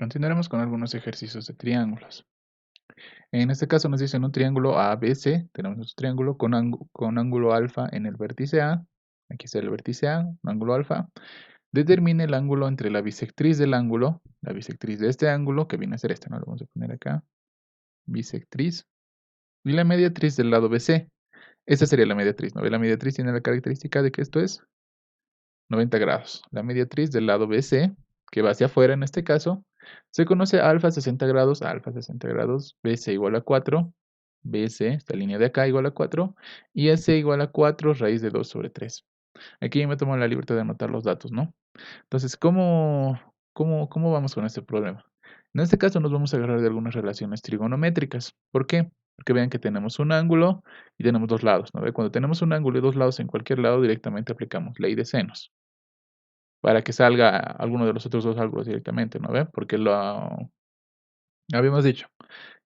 Continuaremos con algunos ejercicios de triángulos. En este caso nos dicen un triángulo ABC. Tenemos nuestro triángulo con ángulo alfa en el vértice A. Aquí está el vértice A, un ángulo alfa. Determine el ángulo entre la bisectriz del ángulo, la bisectriz de este ángulo, que viene a ser esta, ¿no? Lo vamos a poner acá, bisectriz, y la mediatriz del lado BC. Esta sería la mediatriz, ¿no? La mediatriz tiene la característica de que esto es 90 grados. La mediatriz del lado BC, que va hacia afuera en este caso, se conoce alfa 60 grados, BC igual a 4, BC, esta línea de acá igual a 4, y AC igual a 4 raíz de 2 sobre 3. Aquí ya me tomo la libertad de anotar los datos, ¿no? Entonces, ¿cómo vamos con este problema? En este caso nos vamos a agarrar de algunas relaciones trigonométricas. ¿Por qué? Porque vean que tenemos un ángulo y tenemos dos lados, ¿no? Cuando tenemos un ángulo y dos lados en cualquier lado, directamente aplicamos ley de senos para que salga alguno de los otros dos ángulos directamente, ¿no ve? Porque lo habíamos dicho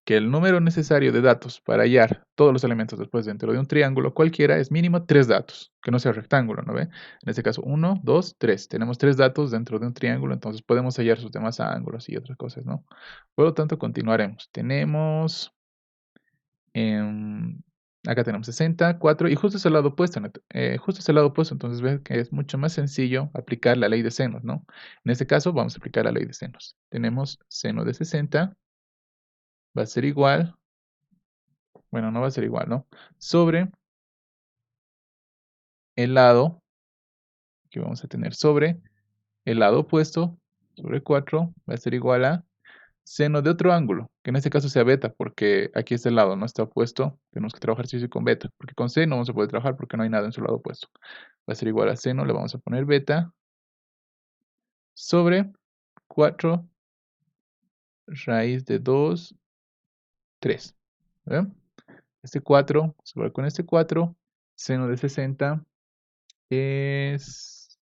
que el número necesario de datos para hallar todos los elementos después dentro de un triángulo cualquiera es mínimo 3 datos, que no sea rectángulo, ¿no ve? En este caso 1, 2, 3. Tenemos 3 datos dentro de un triángulo, entonces podemos hallar sus demás ángulos y otras cosas, ¿no? Por lo tanto, continuaremos. Tenemos em, acá tenemos 60, 4 y justo es el lado opuesto, justo es el lado opuesto, entonces ven que es mucho más sencillo aplicar la ley de senos, ¿no? En este caso vamos a aplicar la ley de senos. Tenemos seno de 60 va a ser igual, bueno, no va a ser igual, ¿no? Sobre el lado, que vamos a tener sobre el lado opuesto, sobre 4, va a ser igual a seno de otro ángulo, que en este caso sea beta, porque aquí este lado no está opuesto, tenemos que trabajar sí o sí con beta, porque con C no vamos a poder trabajar porque no hay nada en su lado opuesto. Va a ser igual a seno, le vamos a poner beta, sobre 4 raíz de 2, 3. ¿Ven? Este 4, se va con este 4, seno de 60 es,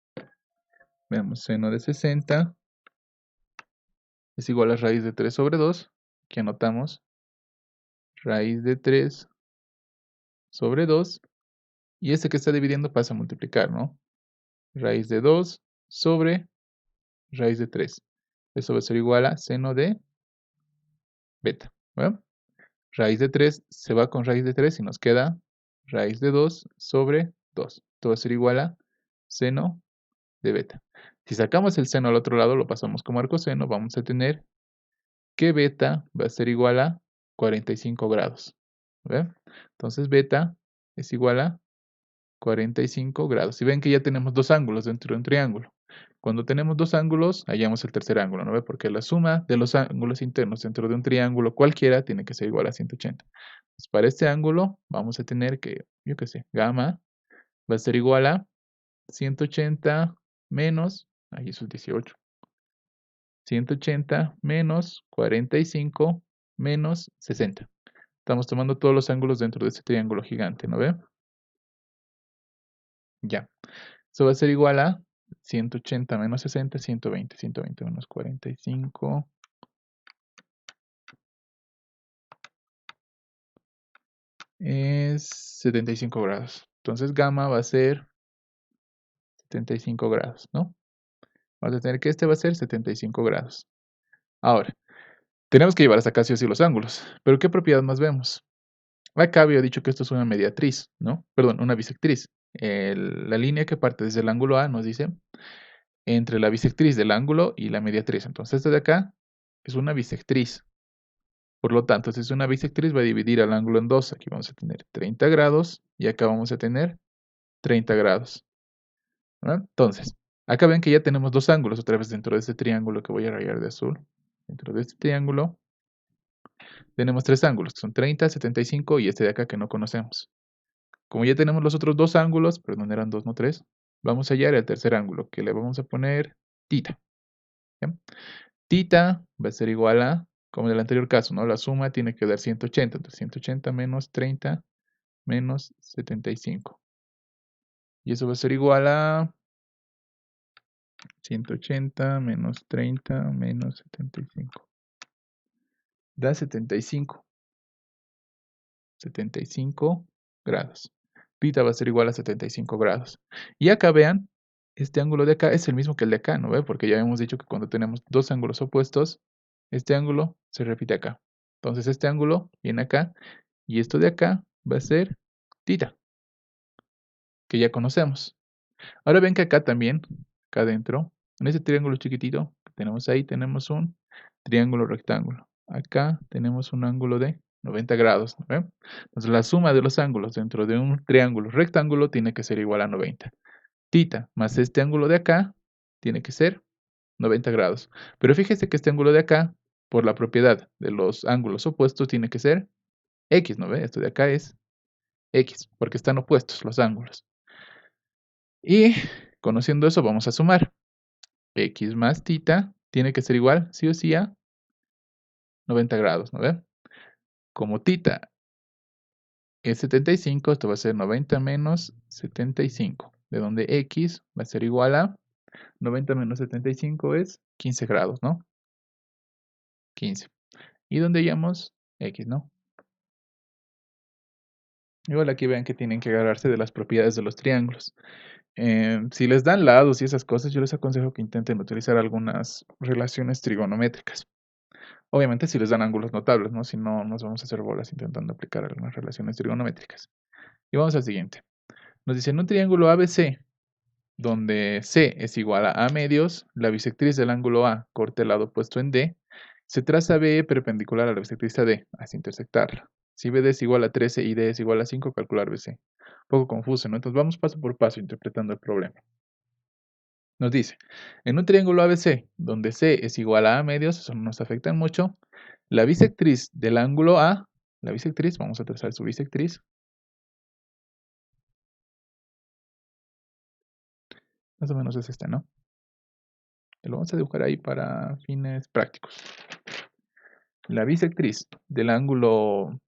veamos, seno de 60 es igual a raíz de 3 sobre 2, que anotamos, raíz de 3 sobre 2, y este que está dividiendo pasa a multiplicar, ¿no? Raíz de 2 sobre raíz de 3. Eso va a ser igual a seno de beta. ¿Ven? Raíz de 3 se va con raíz de 3 y nos queda raíz de 2 sobre 2. Esto va a ser igual a seno de beta. Si sacamos el seno al otro lado, lo pasamos como arcoseno, vamos a tener que beta va a ser igual a 45 grados. ¿Ven? Entonces beta es igual a 45 grados. Y ven que ya tenemos dos ángulos dentro de un triángulo. Cuando tenemos dos ángulos, hallamos el tercer ángulo, ¿no ve? Porque la suma de los ángulos internos dentro de un triángulo cualquiera tiene que ser igual a 180. Entonces, para este ángulo vamos a tener que, yo qué sé, gamma va a ser igual a 180 menos, ahí es el 18, 180 menos 45 menos 60. Estamos tomando todos los ángulos dentro de este triángulo gigante, ¿no ve? Ya. Eso va a ser igual a 180 menos 60, 120. 120 menos 45 es 75 grados. Entonces gamma va a ser 75 grados, ¿no? Vamos a tener que este va a ser 75 grados. Ahora, tenemos que llevar hasta acá sí o sí los ángulos. Pero ¿qué propiedad más vemos? Acá había dicho que esto es una mediatriz, ¿no? Perdón, una bisectriz. La línea que parte desde el ángulo A nos dice entre la bisectriz del ángulo y la mediatriz. Entonces, esta de acá es una bisectriz. Por lo tanto, si es una bisectriz, va a dividir al ángulo en dos. Aquí vamos a tener 30 grados y acá vamos a tener 30 grados. ¿Verdad? Entonces, acá ven que ya tenemos dos ángulos otra vez dentro de este triángulo que voy a rayar de azul. Dentro de este triángulo tenemos tres ángulos, que son 30, 75 y este de acá que no conocemos. Como ya tenemos los otros dos ángulos, perdón, eran dos, no tres, vamos a hallar el tercer ángulo, que le vamos a poner tita. ¿Ya? Tita va a ser igual a, como en el anterior caso, ¿no? La suma tiene que dar 180, entonces 180 menos 30 menos 75. Y eso va a ser igual a 180 menos 30 menos 75. Da 75. 75 grados. Tita va a ser igual a 75 grados. Y acá vean, este ángulo de acá es el mismo que el de acá, ¿no ve? Porque ya hemos dicho que cuando tenemos dos ángulos opuestos, Este ángulo se repite acá. Entonces este ángulo viene acá y esto de acá va a ser tita, que ya conocemos. Ahora ven que acá también, acá adentro, en ese triángulo chiquitito que tenemos ahí, tenemos un triángulo rectángulo. Acá tenemos un ángulo de 90 grados, ¿no ven? Entonces la suma de los ángulos dentro de un triángulo rectángulo tiene que ser igual a 90. Tita más este ángulo de acá tiene que ser 90 grados. Pero fíjese que este ángulo de acá, por la propiedad de los ángulos opuestos, tiene que ser X, ¿no ve? Esto de acá es X, porque están opuestos los ángulos. Y conociendo eso, vamos a sumar. X más tita tiene que ser igual, sí o sí, a 90 grados, ¿no ve? Como tita es 75, esto va a ser 90 menos 75, de donde X va a ser igual a 90 menos 75 es 15 grados, ¿no? 15. Y donde hallamos X, ¿no? Igual aquí vean que tienen que agarrarse de las propiedades de los triángulos. Si les dan lados y esas cosas, yo les aconsejo que intenten utilizar algunas relaciones trigonométricas. Obviamente si les dan ángulos notables, ¿no? Si no, nos vamos a hacer bolas intentando aplicar algunas relaciones trigonométricas. Y vamos al siguiente. Nos dice, en un triángulo ABC, donde C es igual a medios, la bisectriz del ángulo A corta el lado opuesto en D, se traza BE perpendicular a la bisectriz AD, hasta intersectarla. Si BD es igual a 13 y D es igual a 5, calcular BC. Un poco confuso, ¿no? Entonces vamos paso por paso interpretando el problema. Nos dice, en un triángulo ABC, donde C es igual a medios, eso no nos afecta mucho, la bisectriz del ángulo A, la bisectriz, vamos a trazar su bisectriz, más o menos es esta, ¿no? Lo vamos a dibujar ahí para fines prácticos. La bisectriz del ángulo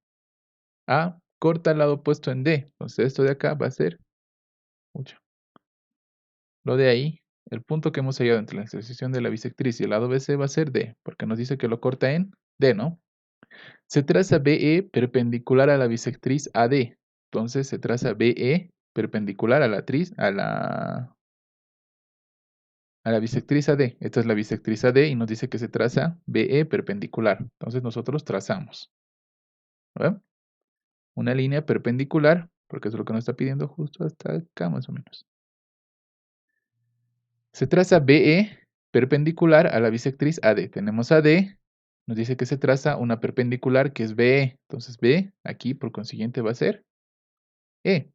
A corta el lado opuesto en D. Entonces esto de acá va a ser lo de ahí. El punto que hemos hallado entre la intersección de la bisectriz y el lado BC va a ser D, porque nos dice que lo corta en D, ¿no? Se traza BE perpendicular a la bisectriz AD. Entonces se traza BE perpendicular a la bisectriz AD. Esta es la bisectriz AD y nos dice que se traza BE perpendicular. Entonces nosotros trazamos, ¿verdad? Una línea perpendicular, porque es lo que nos está pidiendo justo hasta acá más o menos. Se traza BE perpendicular a la bisectriz AD. Tenemos AD, nos dice que se traza una perpendicular que es BE. Entonces B aquí por consiguiente va a ser E.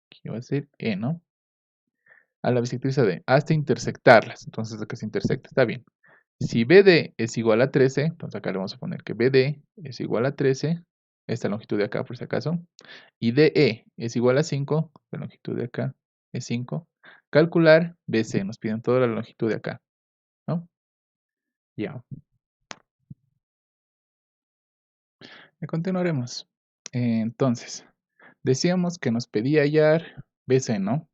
Aquí va a ser E, ¿no? A la bisectriz AD, hasta intersectarlas. Entonces acá se intersecta, está bien. Si BD es igual a 13, entonces acá le vamos a poner que BD es igual a 13, esta longitud de acá por si acaso, y DE es igual a 5, la longitud de acá es 5. Calcular BC, nos piden toda la longitud de acá, ¿no? Ya. Continuaremos. Entonces, decíamos que nos pedía hallar BC, ¿no?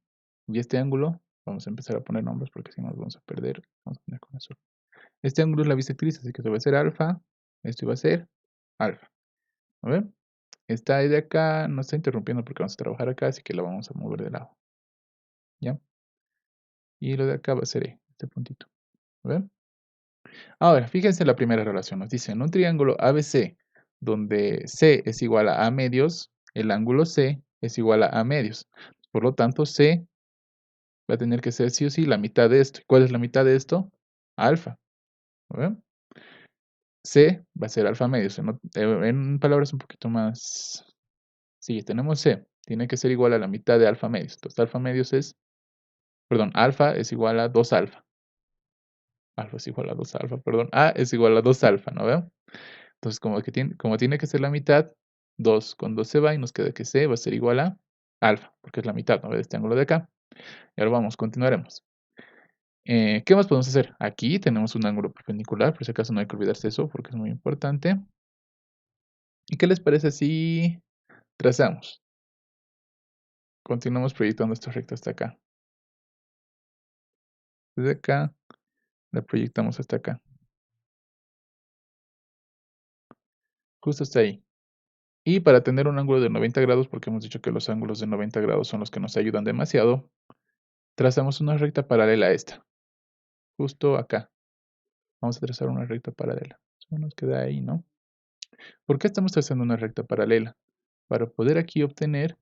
Y este ángulo, vamos a empezar a poner nombres porque si no nos vamos a perder. Vamos a poner con eso. Este ángulo es la bisectriz, así que esto va a ser alfa, esto va a ser alfa. ¿A ver? Esta de acá no está interrumpiendo porque vamos a trabajar acá, así que la vamos a mover de lado. ¿Ya? Y lo de acá va a ser E, este puntito. ¿A ver? Ahora, fíjense en la primera relación. Nos dice, en un triángulo ABC, donde C es igual a medios, el ángulo C es igual a medios. Por lo tanto, C va a tener que ser sí o sí la mitad de esto. ¿Cuál es la mitad de esto? Alfa. ¿A ver? C va a ser alfa medios. En palabras un poquito más... Sí, tenemos C. Tiene que ser igual a la mitad de alfa medios. Entonces, alfa medios es... Perdón, alfa es igual a 2 alfa. Alfa es igual a 2 alfa, perdón. A es igual a 2 alfa, ¿no veo? Entonces, como tiene que ser la mitad, 2 con 2 se va y nos queda que C va a ser igual a alfa, porque es la mitad, ¿no? De este ángulo de acá. Y ahora vamos, continuaremos. ¿Qué más podemos hacer? Aquí tenemos un ángulo perpendicular, por si acaso no hay que olvidarse eso, porque es muy importante. ¿Y qué les parece si trazamos? Continuamos proyectando esta recta hasta acá. Desde acá, la proyectamos hasta acá. Justo hasta ahí. Y para tener un ángulo de 90 grados, porque hemos dicho que los ángulos de 90 grados son los que nos ayudan demasiado, trazamos una recta paralela a esta, justo acá. Vamos a trazar una recta paralela. Eso nos queda ahí, ¿no? ¿Por qué estamos trazando una recta paralela? Para poder aquí obtener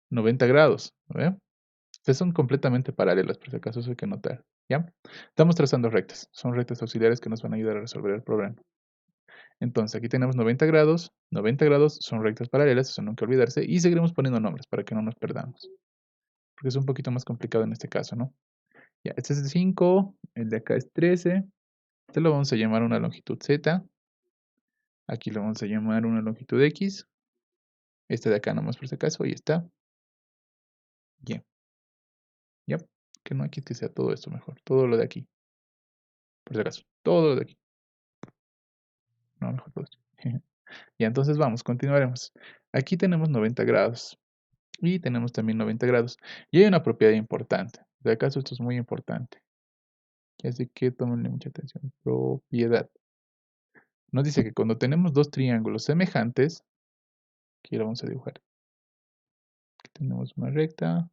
90 grados, ¿ve? Estas son completamente paralelas, por si acaso eso hay que notar, ¿ya? Estamos trazando rectas, son rectas auxiliares que nos van a ayudar a resolver el problema. Entonces, aquí tenemos 90 grados son rectas paralelas, eso no hay que olvidarse, y seguiremos poniendo nombres para que no nos perdamos, porque es un poquito más complicado en este caso, ¿no? Ya, este es 5, el de acá es 13, este lo vamos a llamar una longitud Z, aquí lo vamos a llamar una longitud X, este de acá nomás por si acaso, ahí está, ya, ya, que no aquí que sea todo esto mejor, todo lo de aquí, por si acaso, todo lo de aquí, no, mejor todo esto. Ya, entonces vamos, continuaremos. Aquí tenemos 90 grados y tenemos también 90 grados. Y hay una propiedad importante. De acaso esto es muy importante. Así que tómenle mucha atención. Propiedad. Nos dice que cuando tenemos dos triángulos semejantes, aquí lo vamos a dibujar. Aquí tenemos una recta,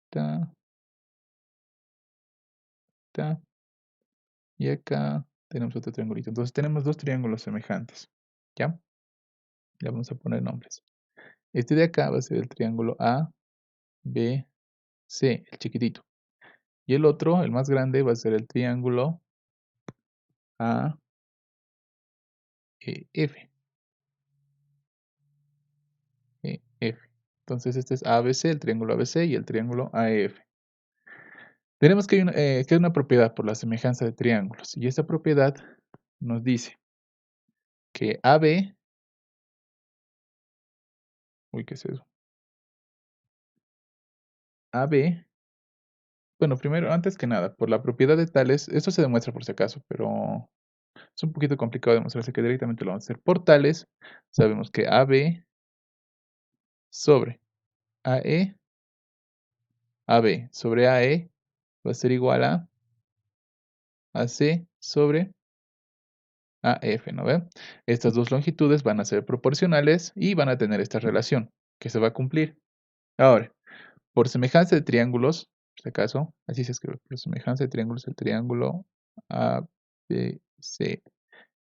ta, ta, y acá tenemos otro triangulito. Entonces tenemos dos triángulos semejantes. ¿Ya? Le vamos a poner nombres. Este de acá va a ser el triángulo A, B, C, el chiquitito. Y el otro, el más grande, va a ser el triángulo A, E, F. E, F. Entonces este es ABC, el triángulo ABC y el triángulo AEF. Tenemos que hay una propiedad por la semejanza de triángulos. Y esta propiedad nos dice que AB, uy, ¿qué es eso? AB, bueno, primero, antes que nada, por la propiedad de tales, esto se demuestra por si acaso, pero es un poquito complicado demostrarse que directamente lo vamos a hacer por tales. Sabemos que AB sobre AE, AB sobre AE va a ser igual a AC sobre AF, ¿no ve? Estas dos longitudes van a ser proporcionales y van a tener esta relación que se va a cumplir. Ahora, por semejanza de triángulos, por si acaso, así se escribe, por semejanza de triángulos, el triángulo ABC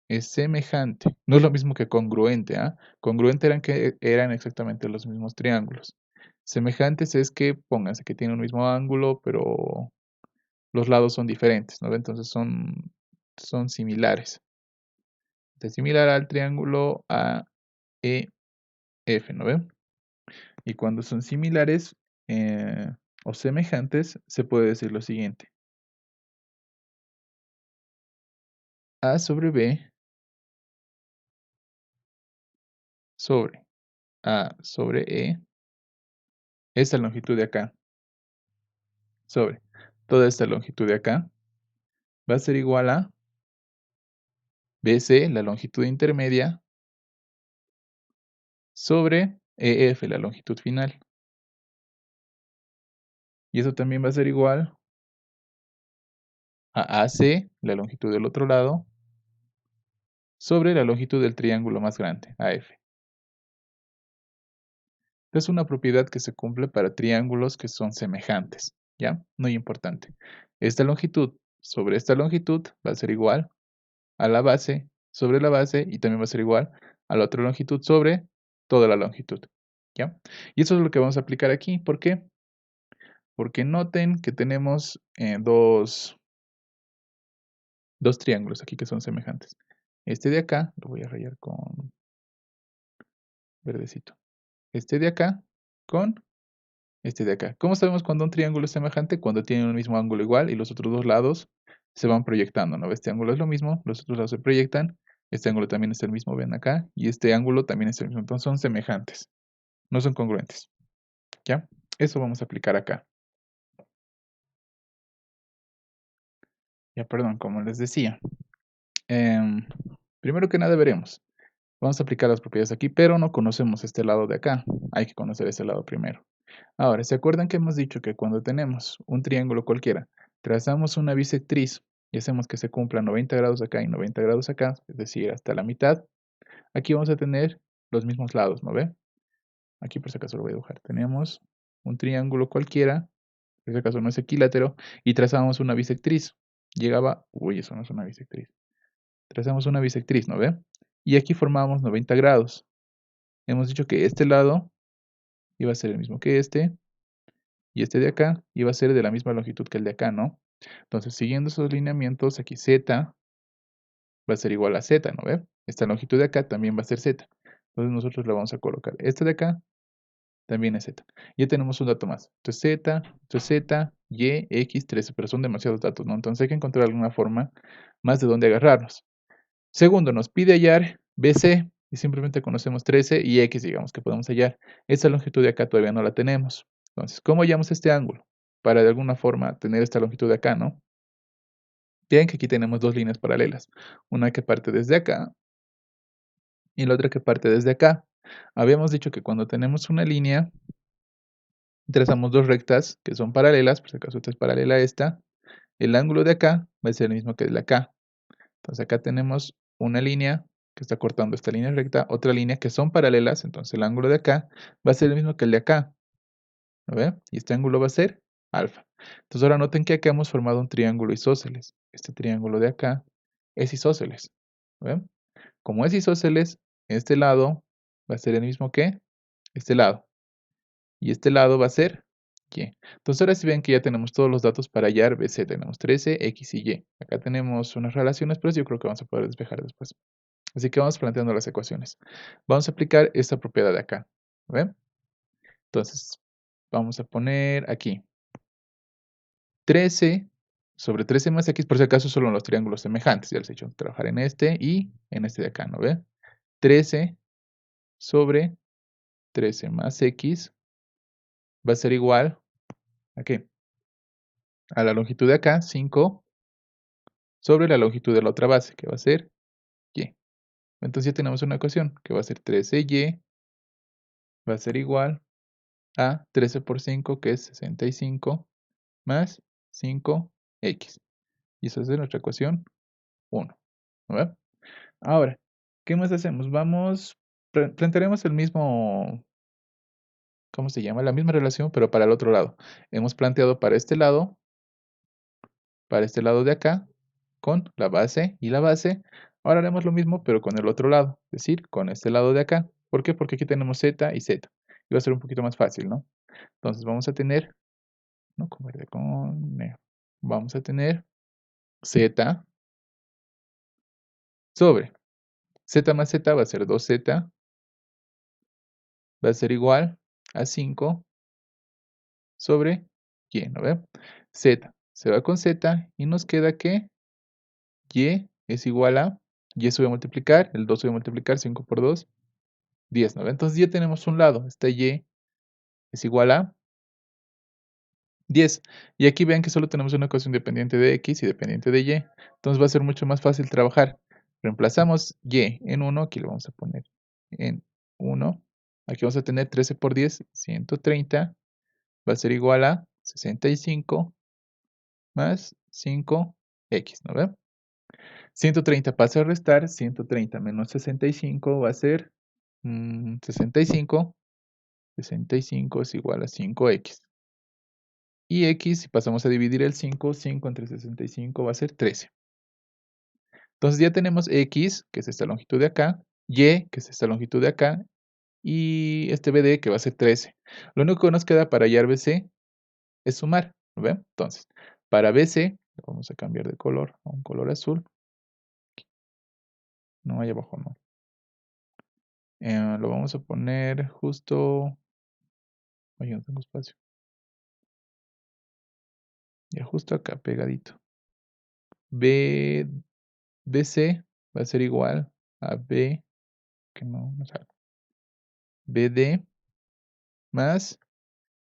es semejante. No es lo mismo que congruente, ¿ah? Congruente eran que eran exactamente los mismos triángulos. Semejantes es que, pónganse que tienen un mismo ángulo, pero los lados son diferentes, ¿no ve? Entonces son similares. Es similar al triángulo AEF, ¿no ven? Y cuando son similares o semejantes, se puede decir lo siguiente. A sobre B sobre A sobre E, esta longitud de acá, sobre toda esta longitud de acá, va a ser igual a BC, la longitud intermedia, sobre EF, la longitud final. Y eso también va a ser igual a AC, la longitud del otro lado, sobre la longitud del triángulo más grande, AF. Es una propiedad que se cumple para triángulos que son semejantes, ¿ya? Muy importante. Esta longitud sobre esta longitud va a ser igual a la base sobre la base y también va a ser igual a la otra longitud sobre toda la longitud, ¿ya? Y eso es lo que vamos a aplicar aquí. ¿Por qué? Porque noten que tenemos dos triángulos aquí que son semejantes. Este de acá, lo voy a rayar con verdecito. Este de acá con este de acá. ¿Cómo sabemos cuando un triángulo es semejante? Cuando tienen un mismo ángulo igual y los otros dos lados se van proyectando, ¿no? Este ángulo es lo mismo, los otros lados se proyectan, este ángulo también es el mismo, ven acá, y este ángulo también es el mismo, entonces son semejantes, no son congruentes, ¿ya? Eso vamos a aplicar acá. Ya, perdón, como les decía. Primero que nada veremos. Vamos a aplicar las propiedades aquí, pero no conocemos este lado de acá. Hay que conocer este lado primero. Ahora, ¿se acuerdan que hemos dicho que cuando tenemos un triángulo cualquiera, trazamos una bisectriz y hacemos que se cumpla 90 grados acá y 90 grados acá, es decir, hasta la mitad? Aquí vamos a tener los mismos lados, ¿no ve? Aquí por si acaso lo voy a dibujar. Tenemos un triángulo cualquiera en este caso no es equilátero, y trazamos una bisectriz. Llegaba, uy, eso no es una bisectriz. Trazamos una bisectriz, ¿no ve? Y aquí formamos 90 grados. Hemos dicho que este lado iba a ser el mismo que este, y este de acá iba a ser de la misma longitud que el de acá, ¿no? Entonces, siguiendo esos lineamientos, aquí z va a ser igual a z, ¿no ve? Esta longitud de acá también va a ser z. Entonces, nosotros le vamos a colocar este de acá, también es z. Ya tenemos un dato más. Esto es z, y, x, 13, pero son demasiados datos, ¿no? Entonces, hay que encontrar alguna forma más de dónde agarrarnos. Segundo, nos pide hallar BC y simplemente conocemos 13 y X, digamos que podemos hallar. Esta longitud de acá todavía no la tenemos. Entonces, ¿cómo hallamos este ángulo? Para de alguna forma tener esta longitud de acá, ¿no? Bien que aquí tenemos dos líneas paralelas. Una que parte desde acá y la otra que parte desde acá. Habíamos dicho que cuando tenemos una línea, trazamos dos rectas que son paralelas, por si acaso esta es paralela a esta. El ángulo de acá va a ser el mismo que el de acá. Entonces acá tenemos una línea que está cortando esta línea recta, otra línea que son paralelas, entonces el ángulo de acá va a ser el mismo que el de acá, ¿lo ve? Y este ángulo va a ser alfa. Entonces ahora noten que acá hemos formado un triángulo isósceles. Este triángulo de acá es isósceles, ¿lo ven? Como es isósceles, este lado va a ser el mismo que este lado. Y este lado va a ser y. Entonces ahora sí ven que ya tenemos todos los datos para hallar BC. Tenemos 13, X y Y. Acá tenemos unas relaciones, pero yo creo que vamos a poder despejar después. Así que vamos planteando las ecuaciones. Vamos a aplicar esta propiedad de acá. ¿Ven? Entonces, vamos a poner aquí 13 sobre 13 más x, por si acaso solo en los triángulos semejantes. Ya les he dicho trabajar en este y en este de acá, ¿no ve? 13 sobre 13 más x va a ser igual ¿a qué? A la longitud de acá, 5 sobre la longitud de la otra base, que va a ser y. Entonces ya tenemos una ecuación que va a ser 13y va a ser igual a 13 por 5, que es 65, más 5x. Y esa es nuestra ecuación 1. ¿No ve? Ahora, ¿qué más hacemos? Plantearemos el mismo, ¿cómo se llama? La misma relación, pero para el otro lado. Hemos planteado para este lado de acá, con la base y la base. Ahora haremos lo mismo, pero con el otro lado, es decir, con este lado de acá. ¿Por qué? Porque aquí tenemos z y z. Y va a ser un poquito más fácil, ¿no? Entonces vamos a tener, no con verde, con negro. Vamos a tener z sobre z más z va a ser 2z, va a ser igual a 5 sobre y, ¿no ve? Z se va con z y nos queda que y es igual a, y se va a multiplicar, el 2 se va a multiplicar, 5 por 2, 10, ¿no ve? Entonces ya tenemos un lado, esta y es igual a 10. Y aquí vean que solo tenemos una ecuación dependiente de x y dependiente de y. Entonces va a ser mucho más fácil trabajar. Reemplazamos y en 1, aquí lo vamos a poner en 1. Aquí vamos a tener 13 por 10, 130. Va a ser igual a 65 más 5x, ¿no ve? 130 pasa a restar, 130 menos 65 va a ser 65. 65 es igual a 5x. Y x, si pasamos a dividir el 5, 5 entre 65 va a ser 13. Entonces ya tenemos x, que es esta longitud de acá, y, que es esta longitud de acá, y este BD, que va a ser 13. Lo único que nos queda para hallar BC es sumar, ¿lo ven? Entonces, para BC, lo vamos a cambiar de color a un color azul. No, ahí abajo no. Lo vamos a poner justo... Ay, no tengo espacio. Ya justo acá, pegadito. BC va a ser igual a B, que no sale. BD más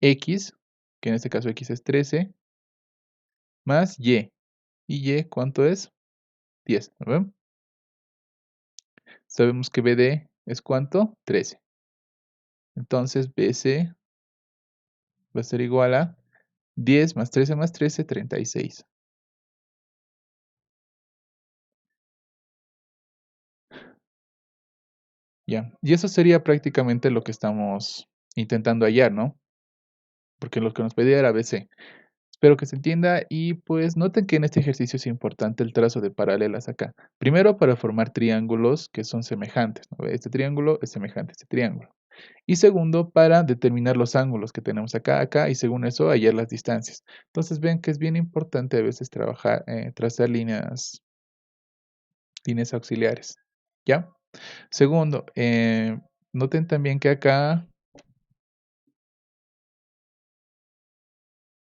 X, que en este caso X es 13, más Y. ¿Y Y cuánto es? 10, ¿no ven? Sabemos que BD es ¿cuánto? 13. Entonces BC va a ser igual a 10 más 13 más 13, 36. Ya, y eso sería prácticamente lo que estamos intentando hallar, ¿no? Porque lo que nos pedía era BC. Espero que se entienda y pues noten que en este ejercicio es importante el trazo de paralelas acá. Primero para formar triángulos que son semejantes, ¿no? Este triángulo es semejante a este triángulo. Y segundo, para determinar los ángulos que tenemos acá, acá, y según eso hallar las distancias. Entonces ven que es bien importante a veces trabajar, trazar líneas auxiliares, ¿ya? Segundo, noten también que acá,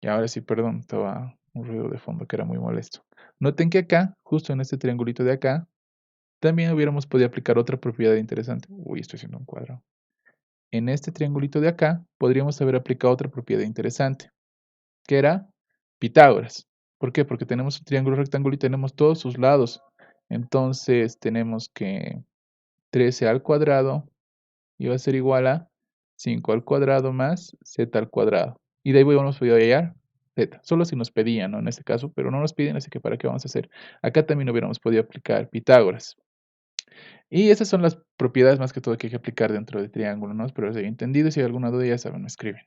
y ahora sí, perdón, estaba un ruido de fondo que era muy molesto. Noten que acá, justo en este triangulito de acá, también hubiéramos podido aplicar otra propiedad interesante. Uy, estoy haciendo un cuadrado. En este triangulito de acá, podríamos haber aplicado otra propiedad interesante, que era Pitágoras. ¿Por qué? Porque tenemos un triángulo rectángulo y tenemos todos sus lados. Entonces tenemos que 13 al cuadrado iba a ser igual a 5 al cuadrado más z al cuadrado. Y de ahí hubiéramos podido hallar z. Solo si nos pedían, ¿no? En este caso, pero no nos piden, así que ¿para qué vamos a hacer? Acá también hubiéramos podido aplicar Pitágoras. Y esas son las propiedades más que todo que hay que aplicar dentro del triángulo, ¿no? Espero que se haya entendido. Si hay alguna duda, ya saben, me escriben.